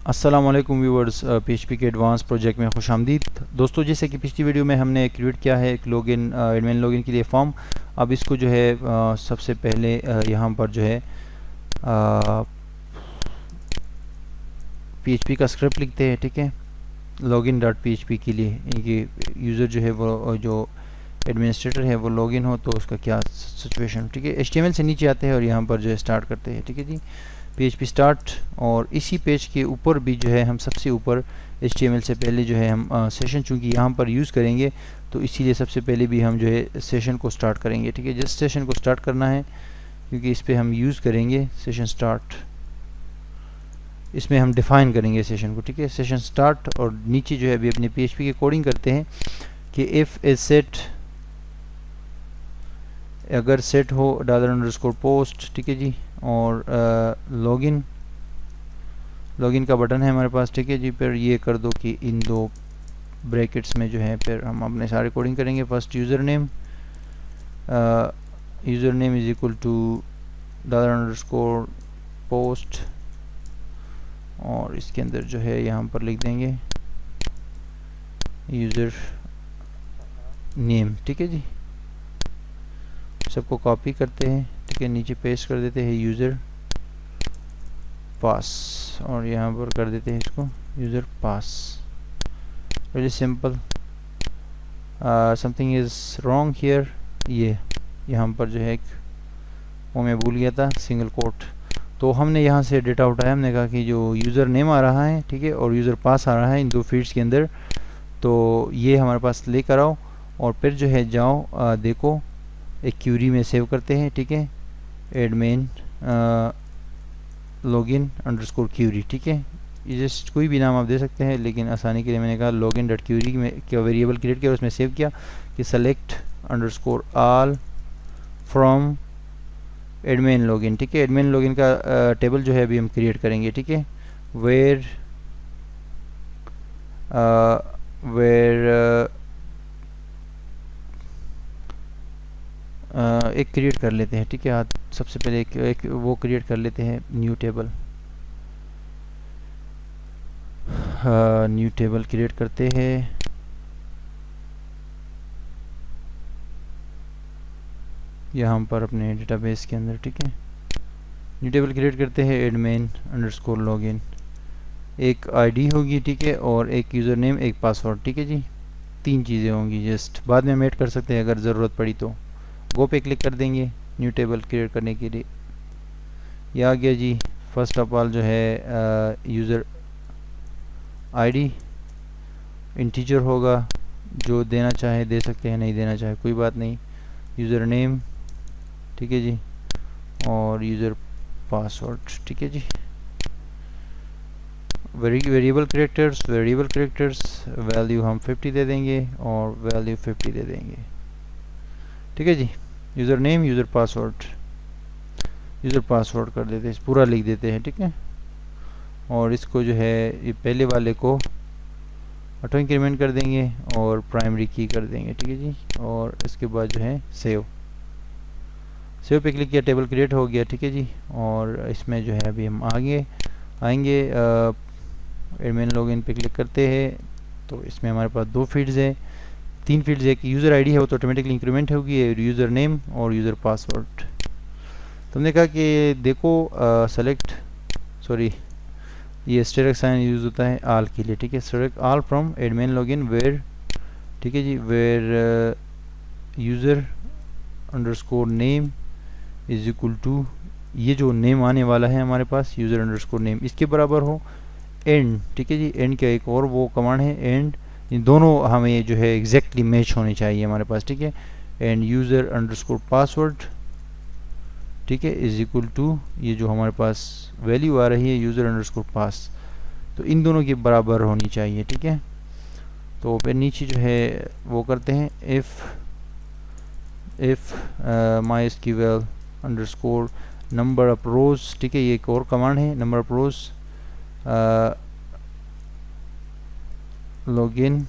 अस्सलामुअलैकुम viewers, PHP के advance project में खुशामदीद। दोस्तों, जैसे कि पिछली वीडियो में हमने क्रिएट किया है एक लॉगिन एडमिन लॉगिन के लिए फॉर्म। अब इसको जो है सबसे पहले यहाँ पर जो है PHP का स्क्रिप्ट लिखते हैं। ठीक है, login.php के लिए ये यूज़र जो है वो जो एडमिनिस्ट्रेटर है वो लॉगिन हो तो उसका क्या सिचुएशन। ठीक है, HTML से नीचे आते हैं और यहाँ पर जो है स्टार्ट करते हैं। ठीक है जी, PHP स्टार्ट। और इसी पेज के ऊपर भी जो है हम सबसे ऊपर HTML से पहले जो है हम सेशन चूँकि यहाँ पर यूज़ करेंगे तो इसीलिए सबसे पहले भी हम जो है सेशन को स्टार्ट करेंगे। ठीक है, जस्ट सेशन को स्टार्ट करना है क्योंकि इस पर हम यूज़ करेंगे सेशन स्टार्ट। इसमें हम डिफ़ाइन करेंगे सेशन को। ठीक है, सेशन स्टार्ट। और नीचे जो है अभी अपने PHP की कोडिंग करते हैं कि इफ़ इज सेट, अगर सेट हो $_पोस्ट। ठीक है जी, और लॉगिन का बटन है हमारे पास। ठीक है जी, फिर ये कर दो कि इन दो ब्रैकेट्स में जो है फिर हम अपने सारे कोडिंग करेंगे। First user name is equal to $_पोस्ट और इसके अंदर जो है यहाँ पर लिख देंगे यूज़र नेम। ठीक है जी, सबको कॉपी करते हैं। ठीक है, नीचे पेस्ट कर देते हैं यूज़र पास और यहाँ पर कर देते हैं इसको user pass. Very simple. Something is wrong here. ये यहाँ पर जो है वो मैं भूल गया था सिंगल कोट, तो हमने यहाँ से डेटा उठाया। हमने कहा कि जो यूज़र नेम आ रहा है, ठीक है, और यूज़र पास आ रहा है इन दो फील्ड्स के अंदर, तो ये हमारे पास लेकर आओ और फिर जो है जाओ देखो एक क्यूरी में सेव करते हैं। ठीक है, एडमिन लॉगिन अंडरस्कोर क्यूरी। ठीक है, ये जस्ट कोई भी नाम आप दे सकते हैं, लेकिन आसानी के लिए मैंने कहा login.query में क्या वेरिएबल क्रिएट किया और उसमें सेव किया कि select underscore all from admin login. ठीक है, एडमिन लॉगिन का टेबल जो है अभी हम क्रिएट करेंगे। ठीक है, वेयर एक क्रिएट कर लेते हैं। ठीक है, सबसे पहले एक वो क्रिएट कर लेते हैं new table. New table create करते हैं। यहाँ पर अपने डेटाबेस के अंदर। ठीक है, न्यू टेबल क्रिएट करते हैं एडमिन अंडरस्कोर लॉगिन। एक आईडी होगी, ठीक है, और एक यूज़र नेम, एक पासवर्ड। ठीक है जी, तीन चीज़ें होंगी। जस्ट बाद में हम ऐड कर सकते हैं अगर ज़रूरत पड़ी तो। गो पे क्लिक कर देंगे न्यू टेबल क्रिएट करने के लिए। ये आ गया जी। फर्स्ट ऑफ ऑल जो है यूज़र आईडी इंटीजर होगा, जो देना चाहे दे सकते हैं, नहीं देना चाहे कोई बात नहीं। यूज़र नेम, ठीक है जी, और यूज़र पासवर्ड। ठीक है जी, वेरिएबल कैरेक्टर्स वैल्यू हम 50 दे देंगे और वैल्यू 50 दे देंगे। ठीक है जी, यूज़र नेम यूज़र पासवर्ड कर देते हैं, पूरा लिख देते हैं। ठीक है, और इसको जो है ये पहले वाले को ऑटो इंक्रीमेंट कर देंगे और प्राइमरी की कर देंगे। ठीक है जी, और इसके बाद जो है सेव पे क्लिक किया, टेबल क्रिएट हो गया। ठीक है जी, और इसमें जो है अभी हम आगे आएंगे एडमिन लॉगिन पे क्लिक करते हैं तो इसमें हमारे पास दो फील्ड्स हैं, तीन फील्ड्स है कि यूज़र आईडी है वो तो ऑटोमेटिकली इंक्रीमेंट होगी, यूज़र नेम और यूज़र पासवर्ड। तो हमने कहा कि देखो सेलेक्ट ये स्टेरिक साइन यूज़ होता है आल के लिए। ठीक है, select all from admin login where, ठीक है जी, where user underscore name is equal to, ये जो नेम आने वाला है हमारे पास यूज़र अंडरस्कोर नेम इसके बराबर हो एंड। ठीक है जी, एंड का एक और वो कमांड है एंड, इन दोनों हमें जो है एग्जैक्टली मैच होने चाहिए हमारे पास। ठीक है, एंड यूज़र अंडरस्कोर पासवर्ड, ठीक है, इज इक्वल टू ये जो हमारे पास वैल्यू आ रही है यूज़र अंडरस्कोर पास, तो इन दोनों के बराबर होनी चाहिए। ठीक है, तो फिर नीचे जो है वो करते हैं if MySQL underscore number of rows. ठीक है, ये एक और कमांड है, number of rows login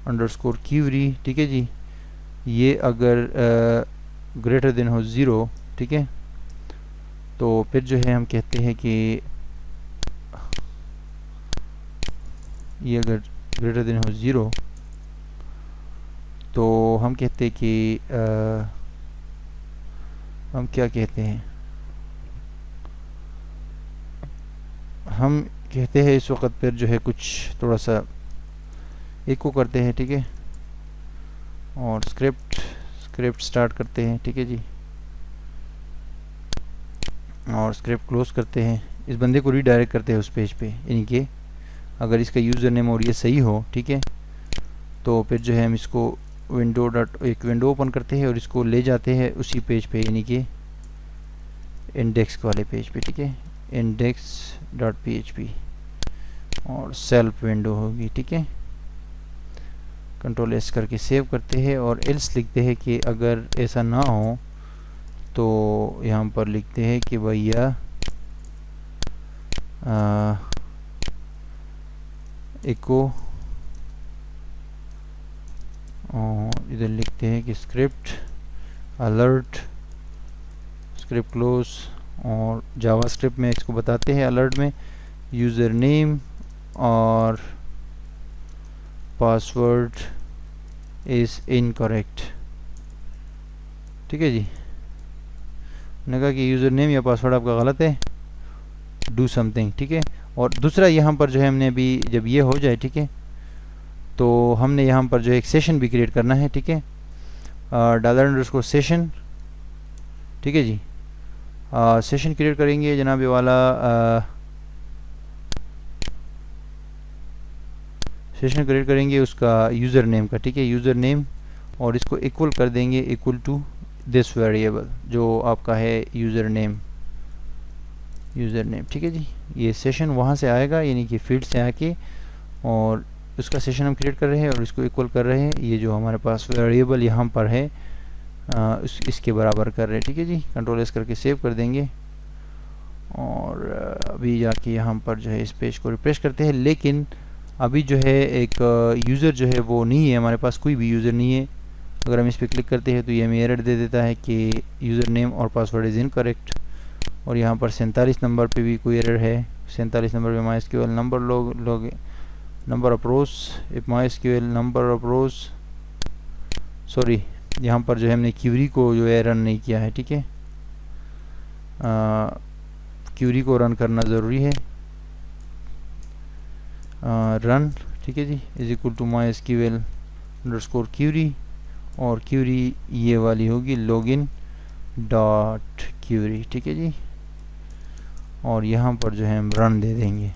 underscore query. ठीक है जी, ये अगर ग्रेटर देन हो 0, ठीक है, तो फिर जो है हम कहते हैं कि ये अगर ग्रेटर देन हो 0 तो हम कहते हैं कि हम क्या कहते हैं, हम कहते हैं इस वक्त पर जो है कुछ थोड़ा सा एको करते हैं, ठीक है, और स्क्रिप्ट स्टार्ट करते हैं, ठीक है जी, और स्क्रिप्ट क्लोज करते हैं। इस बंदे को रीडायरेक्ट करते हैं उस पेज पे, यानी कि अगर इसका यूज़र नेम और ये सही हो, ठीक है, तो फिर जो है हम इसको एक विंडो ओपन करते हैं और इसको ले जाते हैं उसी पेज पे, यानी कि इंडेक्स वाले पेज पे, ठीक है, index.php और सेल्फ विंडो होगी, ठीक है। कंट्रोल एस करके सेव करते हैं और एल्स लिखते हैं कि अगर ऐसा ना हो तो यहाँ पर लिखते हैं कि भैया एको, और इधर लिखते हैं कि स्क्रिप्ट अलर्ट, स्क्रिप्ट क्लोज, और जावास्क्रिप्ट में इसको बताते हैं अलर्ट में यूज़र नेम और पासवर्ड इज़ इनकरेक्ट, ठीक है जी। मैंने कहा कि यूज़र नेम या पासवर्ड आपका गलत है, डू समथिंग, ठीक है। और दूसरा यहाँ पर जो है हमने अभी जब ये हो जाए, ठीक है, तो हमने यहाँ पर जो एक सेशन भी क्रिएट करना है, ठीक है, $_ सेशन, ठीक है जी। सेशन क्रिएट करेंगे जनाब वाला, सेशन क्रिएट करेंगे उसका यूज़र नेम का, ठीक है, यूज़र नेम, और इसको इक्वल कर देंगे इक्वल टू दिस वेरिएबल जो आपका है यूज़र नेम, ठीक है जी। ये सेशन वहाँ से आएगा, यानी कि फील्ड से आके, और उसका सेशन हम क्रिएट कर रहे हैं और इसको इक्वल कर रहे हैं, ये जो हमारे पास वेरिएबल यहाँ पर है इसके बराबर कर रहे हैं, ठीक है जी। कंट्रोल एस करके सेव कर देंगे और अभी जाके यहाँ पर जो है इस पेज को रिफ्रेश करते हैं, लेकिन अभी जो है एक यूज़र जो है वो नहीं है, हमारे पास कोई भी यूज़र नहीं है। अगर हम इस पर क्लिक करते हैं तो ये हमें एरर दे देता है कि यूज़र नेम और पासवर्ड इज़ इनकरेक्ट, और यहाँ पर 47 नंबर पे भी कोई एरर है। 47 नंबर पे MySQL number of rose, MySQL number of rose, sorry, यहाँ पर जो है हमने क्यूरी को जो है रन नहीं किया है, ठीक है, क्यूरी को रन करना ज़रूरी है, रन, ठीक है जी, is equal to MySQL _ query, और क्यूरी ये वाली होगी login डॉट क्यूरी, ठीक है जी। और यहाँ पर जो है हम रन दे देंगे,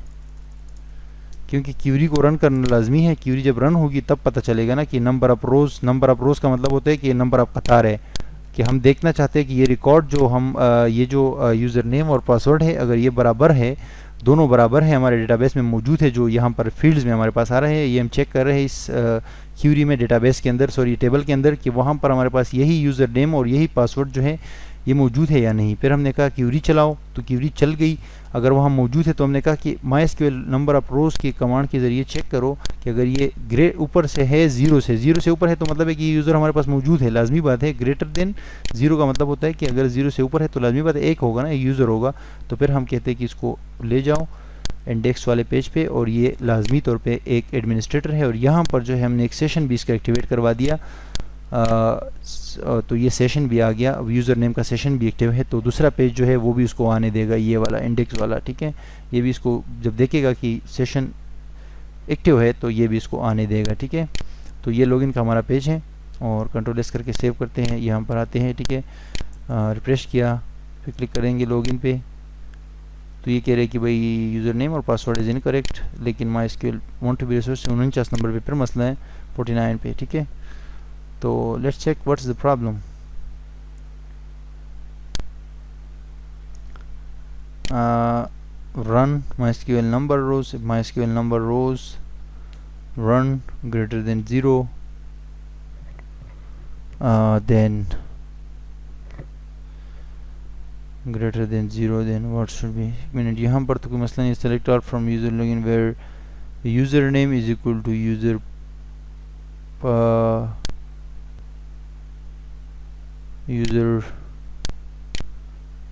क्योंकि क्यूरी को रन करना लाजमी है। क्यूरी जब रन होगी तब पता चलेगा ना कि नंबर ऑफ रोज का मतलब होता है कि नंबर ऑफ कतार है, कि हम देखना चाहते हैं कि ये रिकॉर्ड जो हम ये जो यूज़र नेम और पासवर्ड है, अगर ये बराबर है, दोनों बराबर है, हमारे डेटाबेस में मौजूद है, जो यहाँ पर फील्ड्स में हमारे पास आ रहे हैं, ये हम चेक कर रहे हैं इस क्यूरी में, डेटाबेस के अंदर, सॉरी टेबल के अंदर, कि वहाँ पर हमारे पास यही यूज़र नेम और यही पासवर्ड जो है ये मौजूद है या नहीं। फिर हमने कहा क्यूरी चलाओ, तो क्यूरी चल गई, अगर वहाँ मौजूद है तो हमने कहा कि MySQL नंबर ऑफ रोज़ की कमांड के ज़रिए चेक करो कि अगर ये ऊपर से है, ज़ीरो से ऊपर है, तो मतलब है कि ये यूज़र हमारे पास मौजूद है, लाजमी बात है। ग्रेटर देन 0 का मतलब होता है कि अगर 0 से ऊपर है तो लाजमी बात है एक होगा ना, एक यूज़र होगा। तो फिर हम कहते हैं कि इसको ले जाओ इंडेक्स वाले पेज पे, और ये लाजमी तौर पे एक एडमिनिस्ट्रेटर है, और यहाँ पर जो है हमने एक सेशन भी इसका एक्टिवेट करवा दिया, तो ये सेशन भी आ गया, अब यूज़र नेम का सेशन भी एक्टिव है, तो दूसरा पेज जो है वो भी उसको आने देगा, ये वाला इंडेक्स वाला, ठीक है। ये भी इसको जब देखेगा कि सेशन एक्टिव है तो ये भी इसको आने देगा, ठीक है। तो ये लॉगिन का हमारा पेज है, और कंट्रोल एस करके सेव करते हैं, यहाँ पर आते हैं, ठीक है, रिफ्रेश किया, फिर क्लिक करेंगे लॉगिन पे, तो ये कह रहे हैं कि भाई यूज़र नेम और पासवर्ड इज़ इनकरेक्ट, लेकिन MySQL want to be resource 49 number पे फिर मसला है 49 पे, ठीक है। तो let's check what's the problem. Run MySQL number rows, if MySQL number rows run greater than 0, then greater than 0, then what should be, minute यहाँ पर तो कोई मसला नहीं। select all from user login where username is equal to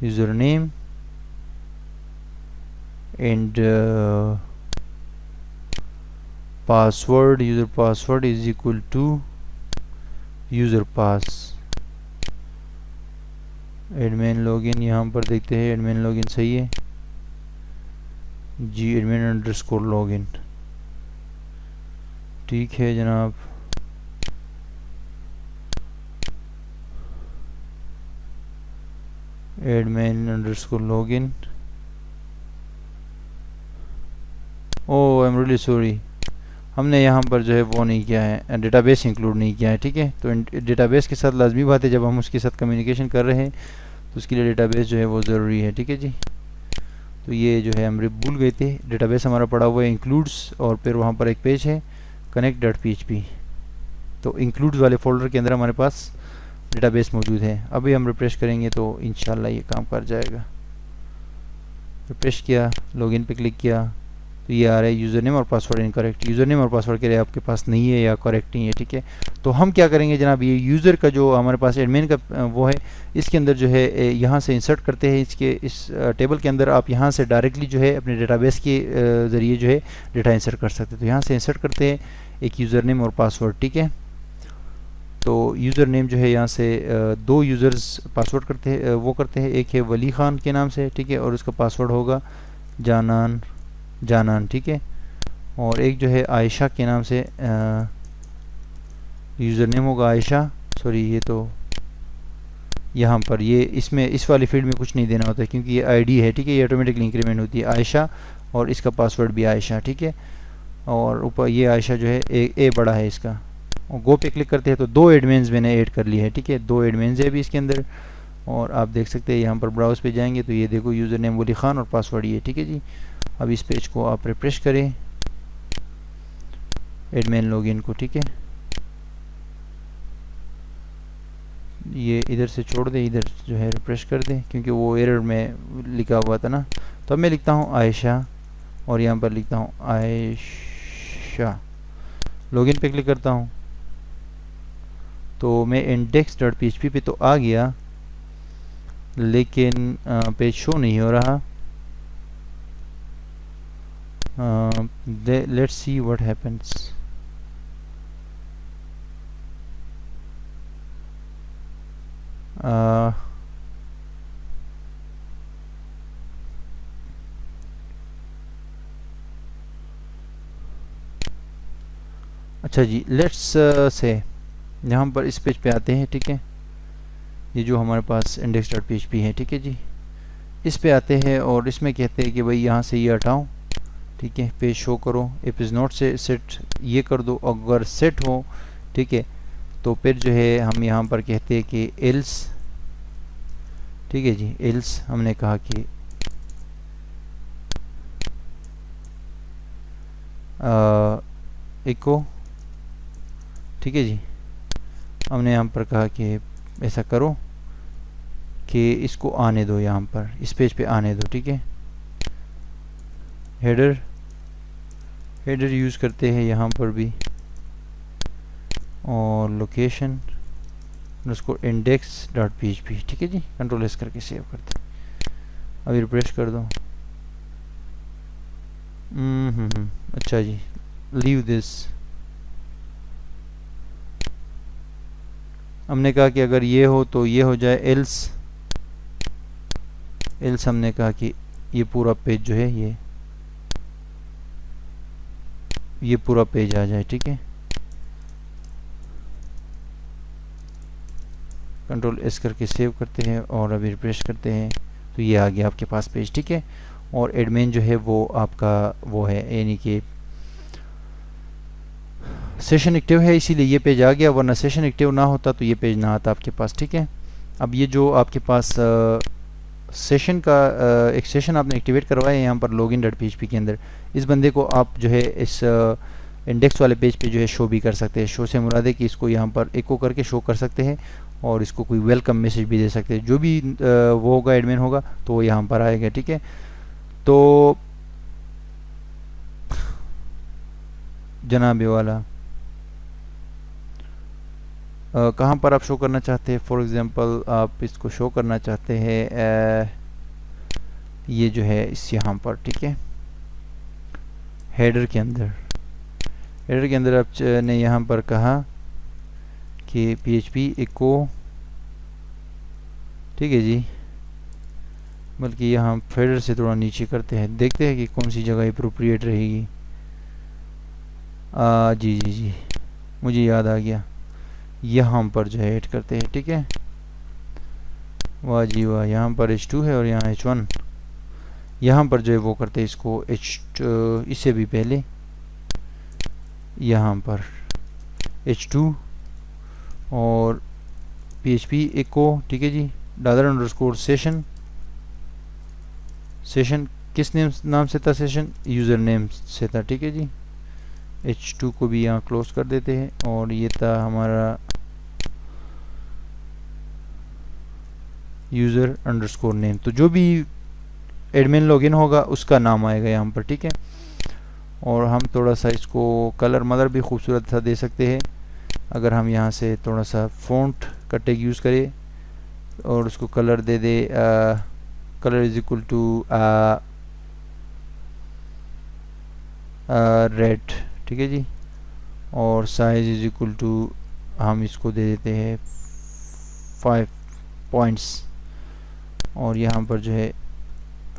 username and password user password is equal to user pass. Admin login यहाँ पर देखते हैं, एडमिन लॉगिन सही है जी, एडमिन अंडरस्कोर लॉगिन ठीक है जनाब। Admin underscore login, oh I am really sorry, हमने यहाँ पर जो है वो नहीं किया है, डेटाबेस इंक्लूड नहीं किया है ठीक है। तो डेटाबेस के साथ लाजमी बात है, जब हम उसके साथ कम्युनिकेशन कर रहे हैं तो उसके लिए डेटाबेस जो है वो ज़रूरी है ठीक है जी। तो ये जो है हम भूल गए थे, डेटाबेस हमारा पड़ा हुआ है इंक्लूड्स, और फिर वहाँ पर एक पेज है connect.php, तो इंक्लूड्स वाले फोल्डर के अंदर हमारे पास डेटाबेस मौजूद है। अभी हम रिफ्रेश करेंगे तो इंशाल्लाह ये काम कर जाएगा। रिफ्रेश किया, लॉगिन पे क्लिक किया तो ये आ रहा है यूज़र नेम और पासवर्ड इनकरेक्ट, यूज़र नेम और पासवर्ड के लिए आपके पास नहीं है या करेक्ट नहीं है ठीक है। तो हम क्या करेंगे जनाब, ये यूज़र का जो हमारे पास एडमिन का वो है, इसके अंदर जो है यहाँ से इंसर्ट करते हैं, इसके इस टेबल के अंदर आप यहाँ से डायरेक्टली जो है अपने डेटाबेस के ज़रिए जो है डेटा इंसर्ट कर सकते हैं। तो यहाँ से इंसर्ट करते हैं एक यूज़र नेम और पासवर्ड ठीक है। तो यूज़र नेम जो है यहाँ से दो यूज़र्स पासवर्ड करते हैं, वो करते हैं, एक है वली ख़ान के नाम से ठीक है, और उसका पासवर्ड होगा जानान ठीक है, और एक जो है आयशा के नाम से यूज़र नेम होगा आयशा, सॉरी ये तो यहाँ पर ये इसमें इस वाली फील्ड में कुछ नहीं देना होता है क्योंकि ये आईडी है ठीक है, ये ऑटोमेटिकली इंक्रीमेंट होती है आयशा, और इसका पासवर्ड भी आयशा ठीक है। और ऊपर ये आयशा जो है ए बड़ा है इसका, और गो पे क्लिक करते हैं तो दो एडमिन्स मैंने ऐड कर लिए हैं ठीक है, दो एडमिन्स है अभी इसके अंदर। और आप देख सकते हैं यहाँ पर ब्राउज पे जाएंगे तो ये देखो यूज़र नेम वली ख़ान और पासवर्ड ये ठीक है जी। अब इस पेज को आप रिफ्रेश करें एडमिन लॉगिन को ठीक है, ये इधर से छोड़ दें, इधर जो है रिफ्रेश कर दें क्योंकि वो एरर में लिखा हुआ था ना। तो अब मैं लिखता हूँ आयशा और यहाँ पर लिखता हूँ आयशा, लॉगिन पे क्लिक करता हूँ तो मैं index.php पे तो आ गया लेकिन पेज शो नहीं हो रहा। let's see what happens। अच्छा जी, लेट्स से यहाँ पर इस पेज पे आते हैं ठीक है, ये जो हमारे पास index.php है ठीक है जी, इस पे आते हैं और इसमें कहते हैं कि भाई यहाँ से ये हटाओ ठीक है, पेज शो करो, इफ इज़ नॉट से सेट ये कर दो, अगर सेट हो ठीक है तो फिर जो है हम यहाँ पर कहते हैं कि एल्स ठीक है जी, एल्स हमने कहा कि इको ठीक है जी, हमने यहाँ पर कहा कि ऐसा करो कि इसको आने दो, यहाँ पर इस पेज पे आने दो ठीक है। हेडर यूज़ करते हैं यहाँ पर भी, और लोकेशन उसको index.php ठीक है जी, कंट्रोल एस करके सेव करते हैं। अभी रिफ्रेश कर दो। अच्छा जी, लीव दिस। हमने कहा कि अगर ये हो तो ये हो जाए, एल्स हमने कहा कि ये पूरा पेज जो है ये पूरा पेज आ जाए ठीक है। कंट्रोल एस करके सेव करते हैं और अभी रिफ्रेश करते हैं तो ये आ गया आपके पास पेज ठीक है। और एडमिन जो है वो आपका वो है, यानी कि सेशन एक्टिव है इसीलिए ये पेज आ गया, वरना सेशन एक्टिव ना होता तो ये पेज ना आता आपके पास ठीक है। अब ये जो आपके पास सेशन का एक सेशन आपने एक्टिवेट करवाया है यहाँ पर login.php के अंदर, इस बंदे को आप जो है इस इंडेक्स वाले पेज पे जो है शो भी कर सकते हैं। शो से मुराद है कि इसको यहाँ पर एको करके शो कर सकते हैं और इसको कोई वेलकम मैसेज भी दे सकते हैं, जो भी वो होगा एडमिन होगा तो वो यहाँ पर आएगा ठीक है। तो जनाब वाला कहाँ पर आप शो करना चाहते हैं, फॉर एग्जांपल आप इसको शो करना चाहते हैं ये जो है इस यहाँ पर ठीक है, हेडर के अंदर। एडिटर के अंदर आपने यहाँ पर कहा कि PHP echo, ठीक है जी, बल्कि यहाँ फेडर से थोड़ा नीचे करते हैं, देखते हैं कि कौन सी जगह अप्रोप्रिएट रहेगी। जी जी जी, मुझे याद आ गया, यहाँ पर जो है ऐड करते हैं, ठीक है। वाह जी वाह, यहाँ पर H2 है और यहाँ H1, यहाँ पर जो है वो करते हैं इसको इससे भी पहले यहाँ पर H2 और PHP echo, ठीक है जी, $_ सेशन किस नाम से था, सेशन यूज़र नेम से था, ठीक है जी। H2 को भी यहाँ क्लोज कर देते हैं और ये था हमारा यूज़र अंडरस्कोर नेम, तो जो भी एडमिन लॉगिन होगा उसका नाम आएगा यहाँ पर, ठीक है। और हम थोड़ा सा इसको कलर मदर भी खूबसूरत सा दे सकते हैं अगर हम यहाँ से थोड़ा सा फ़ॉन्ट का टैग यूज़ करें और उसको कलर दे दे, colour is equal to red, ठीक है जी, और साइज इज इक्वल टू हम इसको दे देते हैं 5 पॉइंट्स और यहाँ पर जो है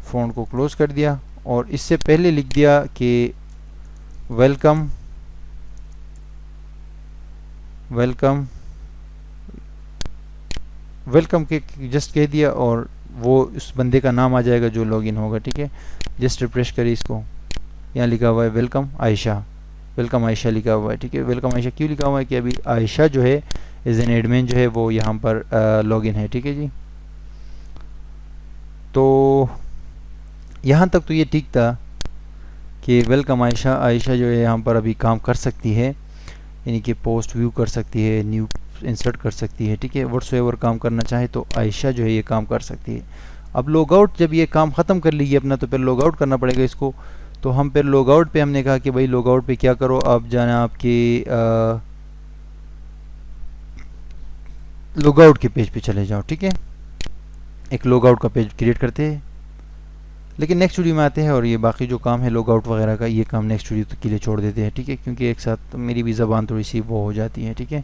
फ़ॉन्ट को क्लोज कर दिया और इससे पहले लिख दिया कि वेलकम वेलकम वेलकम के जस्ट कह दिया और वो उस बंदे का नाम आ जाएगा जो लॉगिन होगा, ठीक है। जस्ट रिफ्रेश करिए इसको, यहाँ लिखा हुआ है वेलकम आयशा, वेलकम आयशा लिखा हुआ है, ठीक है। वेलकम आयशा क्यों लिखा हुआ है कि अभी आयशा जो है एज एन एडमिन जो है वो यहाँ पर लॉगिन है, ठीक है जी। तो यहाँ तक तो ये ठीक था कि वेलकम आयशा, आयशा जो है यहाँ पर अभी काम कर सकती है, यानी कि पोस्ट व्यू कर सकती है, न्यू इंसर्ट कर सकती है, ठीक है। व्हाट्सएवर काम करना चाहे तो आयशा जो है ये काम कर सकती है। अब लॉग आउट जब ये काम ख़त्म कर लीजिए अपना, तो फिर लॉग आउट करना पड़ेगा इसको। तो हम फिर लॉग आउट पे हमने कहा कि भाई लॉग आउट पे क्या करो, आप जाना आपके लॉग आउट के पेज पे चले जाओ, ठीक है। एक लॉग आउट का पेज क्रिएट करते हैं, लेकिन नेक्स्ट वीडियो में आते हैं और ये बाकी जो काम है लॉग आउट वगैरह का, ये काम नेक्स्ट वीडियो के लिए छोड़ देते हैं, ठीक है, क्योंकि एक साथ मेरी भी ज़बान थोड़ी सी वो हो जाती है, ठीक है।